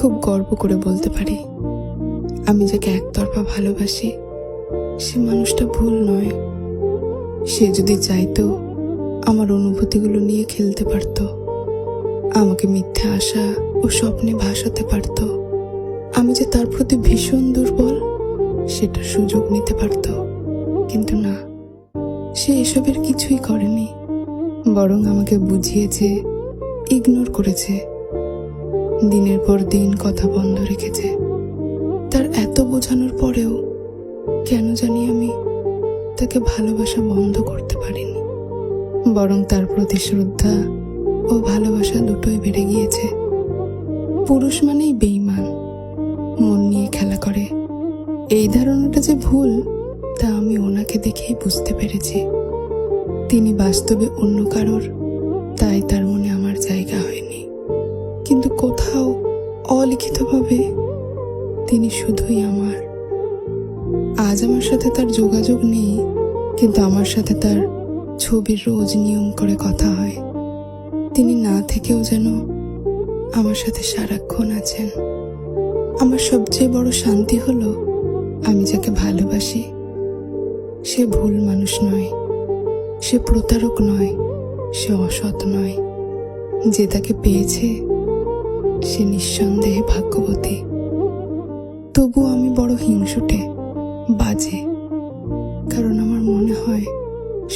খুব গর্ব করে বলতে পারি, আমি যাকে একতরফা ভালোবাসি সে মানুষটা ভুল নয়। সে যদি চাইতো আমার অনুভূতিগুলো নিয়ে খেলতে পারত, আমাকে মিথ্যে আশা ও স্বপ্নে ভাসাতে পারত। আমি যে তার প্রতি ভীষণ দুর্বল সেটা সুযোগ নিতে পারত, কিন্তু না, সে এসবের কিছুই করেনি। বরং আমাকে বুঝিয়েছে, ইগনোর করেছে, দিনের পর দিন কথা বন্ধ রেখেছে। তার এত বোঝানোর পরেও কেন জানি আমি তাকে ভালোবাসা বন্ধ করতে পারিনি। বরং তার প্রতি শ্রদ্ধা ও ভালোবাসা দুটোই বেড়ে গিয়েছে। পুরুষ মানেই বেঈমান, মন নিয়ে খেলা করে, এই ধারণাটা যে ভুল তা আমি ওনাকে দেখেই বুঝতে পেরেছি। তিনি বাস্তবে অন্য কারোর, তাই তার মনে আমার জায়গা হয়নি। কিন্তু কোথাও অলিখিতভাবে তিনি শুধুই আমার। আজ আমার সাথে তার যোগাযোগ নেই, কিন্তু আমার সাথে তার ছবির রোজ নিয়ম করে কথা হয়। তিনি না থেকেও যেন আমার সাথে সারাক্ষণ আছেন। আমার সবচেয়ে বড় শান্তি হলো আমি যাকে ভালোবাসি সে ভুল মানুষ নয়, সে প্রতারক নয়, সে অসৎ নয়। যে তাকে পেয়েছে সে নিঃসন্দেহে ভাগ্যবতী। তবুও আমি বড় হিংসুটে, বাজে, কারণ আমার মনে হয়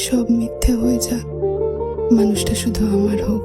সব মিথ্যে হয়ে যাক, মানুষটা শুধু আমার হোক।